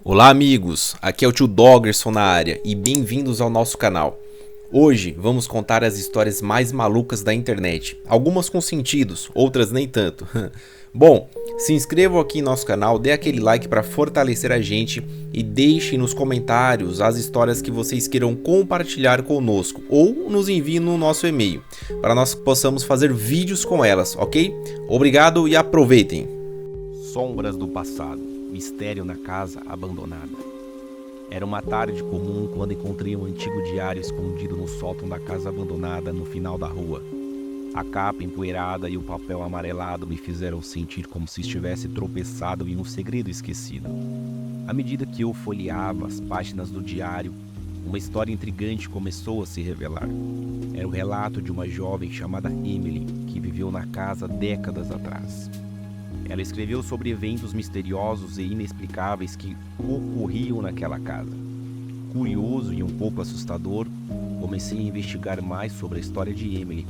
Olá amigos, aqui é o tio Doggerson na área e bem-vindos ao nosso canal. Hoje vamos contar as histórias mais malucas da internet, algumas com sentidos, outras nem tanto. Bom, se inscrevam aqui em nosso canal, dê aquele like para fortalecer a gente e deixe nos comentários as histórias que vocês queiram compartilhar conosco ou nos enviem no nosso e-mail, para nós possamos fazer vídeos com elas, ok? Obrigado e aproveitem! Sombras do passado, mistério na casa abandonada. Era uma tarde comum quando encontrei um antigo diário escondido no sótão da casa abandonada no final da rua. A capa empoeirada e o papel amarelado me fizeram sentir como se estivesse tropeçado em um segredo esquecido. À medida que eu folheava as páginas do diário, uma história intrigante começou a se revelar. Era o relato de uma jovem chamada Emily, que viveu na casa décadas atrás. Ela escreveu sobre eventos misteriosos e inexplicáveis que ocorriam naquela casa. Curioso e um pouco assustador, comecei a investigar mais sobre a história de Emily.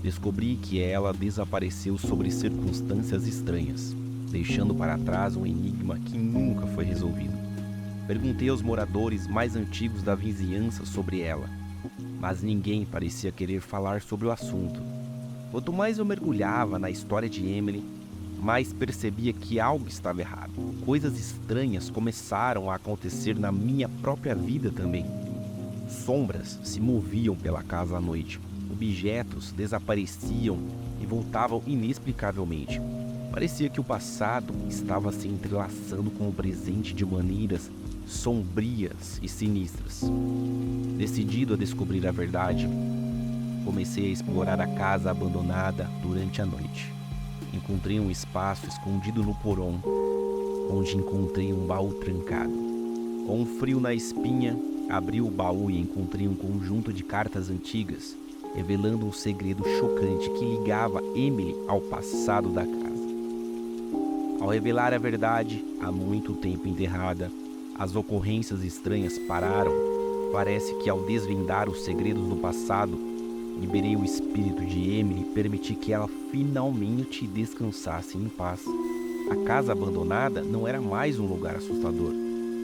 Descobri que ela desapareceu sob circunstâncias estranhas, deixando para trás um enigma que nunca foi resolvido. Perguntei aos moradores mais antigos da vizinhança sobre ela, mas ninguém parecia querer falar sobre o assunto. Quanto mais eu mergulhava na história de Emily, mas percebia que algo estava errado. Coisas estranhas começaram a acontecer na minha própria vida também. Sombras se moviam pela casa à noite. Objetos desapareciam e voltavam inexplicavelmente. Parecia que o passado estava se entrelaçando com o presente de maneiras sombrias e sinistras. Decidido a descobrir a verdade, comecei a explorar a casa abandonada durante a noite. Encontrei um espaço escondido no porão, onde encontrei um baú trancado. Com um frio na espinha, abri o baú e encontrei um conjunto de cartas antigas, revelando um segredo chocante que ligava Emily ao passado da casa. Ao revelar a verdade, há muito tempo enterrada, as ocorrências estranhas pararam. Parece que ao desvendar os segredos do passado, liberei o espírito de Emily e permiti que ela finalmente descansasse em paz. A casa abandonada não era mais um lugar assustador,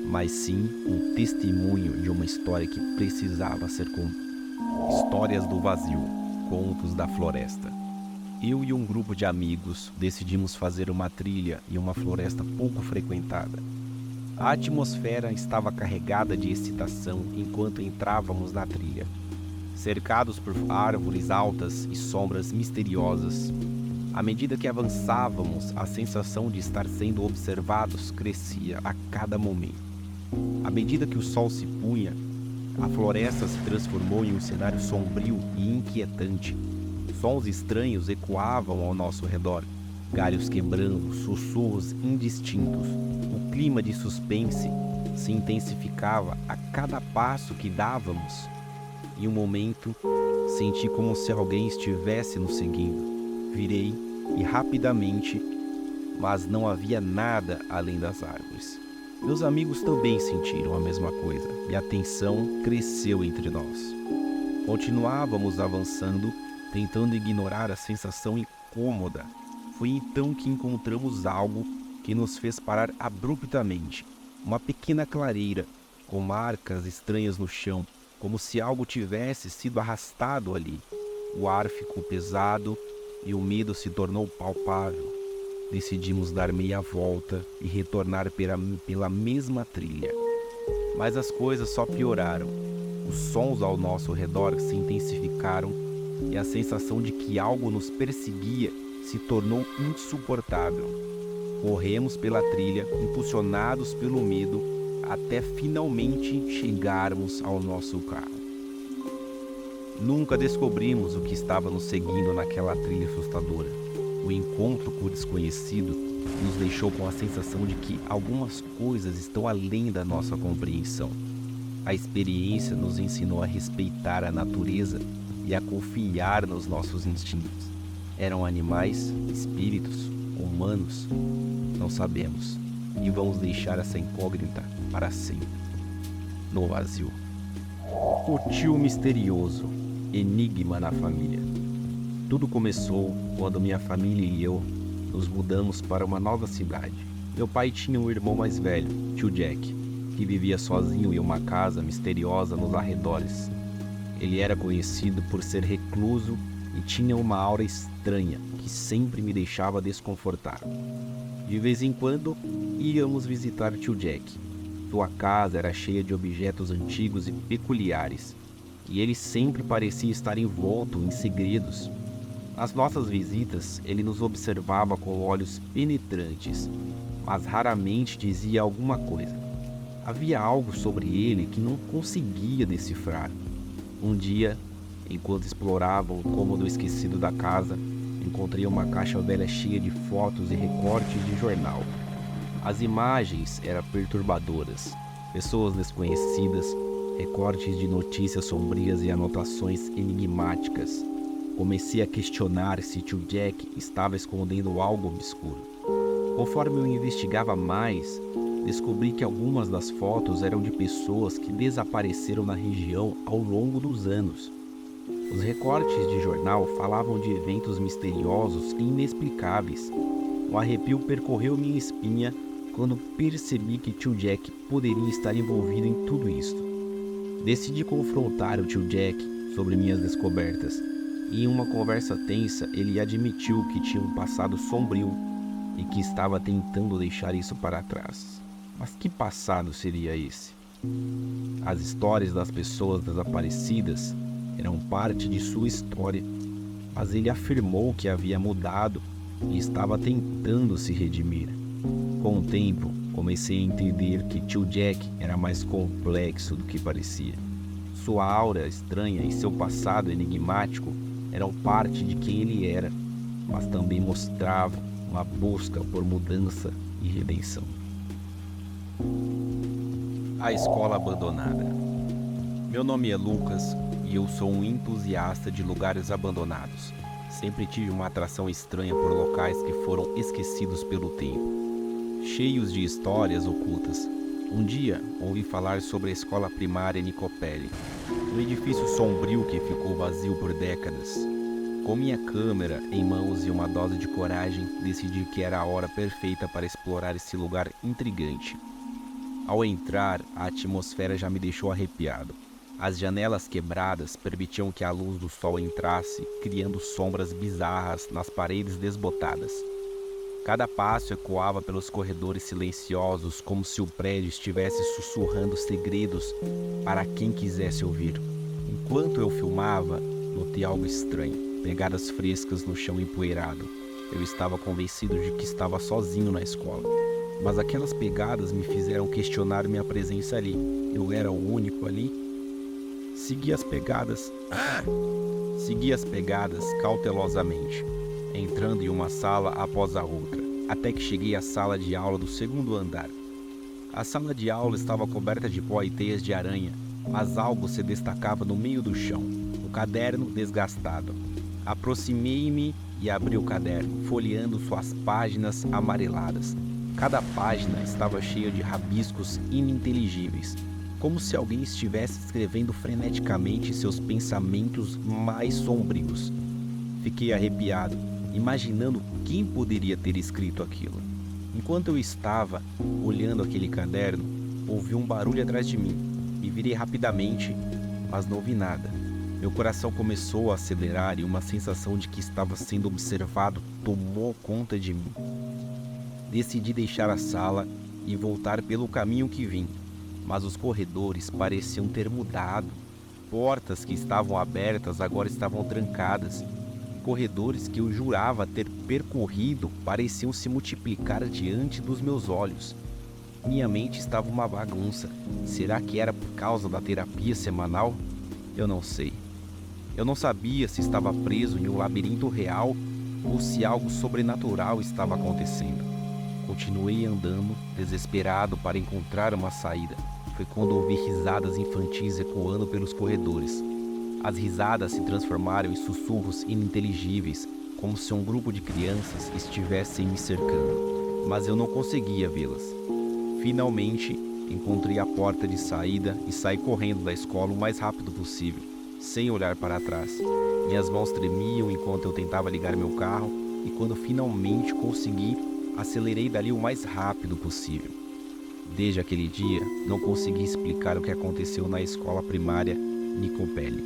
mas sim um testemunho de uma história que precisava ser contada. Histórias do vazio, contos da floresta. Eu e um grupo de amigos decidimos fazer uma trilha em uma floresta pouco frequentada. A atmosfera estava carregada de excitação enquanto entrávamos na trilha. Cercados por árvores altas e sombras misteriosas. À medida que avançávamos, a sensação de estar sendo observados crescia a cada momento. À medida que o sol se punha, a floresta se transformou em um cenário sombrio e inquietante. Sons estranhos ecoavam ao nosso redor, galhos quebrando, sussurros indistintos. O clima de suspense se intensificava a cada passo que dávamos. Em um momento, senti como se alguém estivesse nos seguindo. Virei e rapidamente, mas não havia nada além das árvores. Meus amigos também sentiram a mesma coisa e a tensão cresceu entre nós. Continuávamos avançando, tentando ignorar a sensação incômoda. Foi então que encontramos algo que nos fez parar abruptamente. Uma pequena clareira, com marcas estranhas no chão, como se algo tivesse sido arrastado ali. O ar ficou pesado e o medo se tornou palpável. Decidimos dar meia volta e retornar pela mesma trilha. Mas as coisas só pioraram. Os sons ao nosso redor se intensificaram e a sensação de que algo nos perseguia se tornou insuportável. Corremos pela trilha, impulsionados pelo medo, até finalmente chegarmos ao nosso carro. Nunca descobrimos o que estava nos seguindo naquela trilha assustadora. O encontro com o desconhecido nos deixou com a sensação de que algumas coisas estão além da nossa compreensão. A experiência nos ensinou a respeitar a natureza e a confiar nos nossos instintos. Eram animais, espíritos, humanos? Não sabemos. E vamos deixar essa incógnita para sempre, no vazio. O tio misterioso, enigma na família. Tudo começou quando minha família e eu nos mudamos para uma nova cidade. Meu pai tinha um irmão mais velho, tio Jack, que vivia sozinho em uma casa misteriosa nos arredores. Ele era conhecido por ser recluso e tinha uma aura estranha que sempre me deixava desconfortável. De vez em quando, íamos visitar tio Jack. Sua casa era cheia de objetos antigos e peculiares, e ele sempre parecia estar envolto em segredos. Nas nossas visitas, ele nos observava com olhos penetrantes, mas raramente dizia alguma coisa. Havia algo sobre ele que não conseguia decifrar. Um dia, enquanto explorava o cômodo esquecido da casa, encontrei uma caixa velha cheia de fotos e recortes de jornal. As imagens eram perturbadoras. Pessoas desconhecidas, recortes de notícias sombrias e anotações enigmáticas. Comecei a questionar se tio Jack estava escondendo algo obscuro. Conforme eu investigava mais, descobri que algumas das fotos eram de pessoas que desapareceram na região ao longo dos anos. Os recortes de jornal falavam de eventos misteriosos e inexplicáveis. Um arrepio percorreu minha espinha quando percebi que tio Jack poderia estar envolvido em tudo isto. Decidi confrontar o tio Jack sobre minhas descobertas, e em uma conversa tensa ele admitiu que tinha um passado sombrio e que estava tentando deixar isso para trás. Mas que passado seria esse? As histórias das pessoas desaparecidas eram parte de sua história, mas ele afirmou que havia mudado e estava tentando se redimir. Com o tempo, comecei a entender que tio Jack era mais complexo do que parecia. Sua aura estranha e seu passado enigmático eram parte de quem ele era, mas também mostravam uma busca por mudança e redenção. A escola abandonada. Meu nome é Lucas e eu sou um entusiasta de lugares abandonados. Sempre tive uma atração estranha por locais que foram esquecidos pelo tempo, cheios de histórias ocultas. Um dia, ouvi falar sobre a escola primária Nicopelli, um edifício sombrio que ficou vazio por décadas. Com minha câmera em mãos e uma dose de coragem, decidi que era a hora perfeita para explorar esse lugar intrigante. Ao entrar, a atmosfera já me deixou arrepiado. As janelas quebradas permitiam que a luz do sol entrasse, criando sombras bizarras nas paredes desbotadas. Cada passo ecoava pelos corredores silenciosos, como se o prédio estivesse sussurrando segredos para quem quisesse ouvir. Enquanto eu filmava, notei algo estranho, pegadas frescas no chão empoeirado. Eu estava convencido de que estava sozinho na escola, mas aquelas pegadas me fizeram questionar minha presença ali. Eu era o único ali? Segui as pegadas cautelosamente, entrando em uma sala após a outra, até que cheguei à sala de aula do segundo andar. A sala de aula estava coberta de pó e teias de aranha, mas algo se destacava no meio do chão, o caderno desgastado. Aproximei-me e abri o caderno, folheando suas páginas amareladas. Cada página estava cheia de rabiscos ininteligíveis, como se alguém estivesse escrevendo freneticamente seus pensamentos mais sombrios. Fiquei arrepiado, imaginando quem poderia ter escrito aquilo. Enquanto eu estava olhando aquele caderno, ouvi um barulho atrás de mim. Me virei rapidamente, mas não ouvi nada. Meu coração começou a acelerar e uma sensação de que estava sendo observado tomou conta de mim. Decidi deixar a sala e voltar pelo caminho que vim, mas os corredores pareciam ter mudado. Portas que estavam abertas agora estavam trancadas. Corredores que eu jurava ter percorrido pareciam se multiplicar diante dos meus olhos. Minha mente estava uma bagunça. Será que era por causa da terapia semanal? Eu não sei. Eu não sabia se estava preso em um labirinto real ou se algo sobrenatural estava acontecendo. Continuei andando, desesperado para encontrar uma saída. Foi quando ouvi risadas infantis ecoando pelos corredores. As risadas se transformaram em sussurros ininteligíveis, como se um grupo de crianças estivessem me cercando, mas eu não conseguia vê-las. Finalmente, encontrei a porta de saída e saí correndo da escola o mais rápido possível, sem olhar para trás. Minhas mãos tremiam enquanto eu tentava ligar meu carro e quando finalmente consegui, acelerei dali o mais rápido possível. Desde aquele dia, não consegui explicar o que aconteceu na escola primária Nicopelli.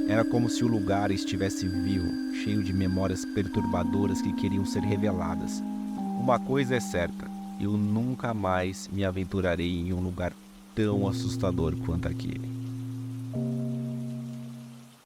Era como se o lugar estivesse vivo, cheio de memórias perturbadoras que queriam ser reveladas. Uma coisa é certa, eu nunca mais me aventurarei em um lugar tão assustador quanto aquele.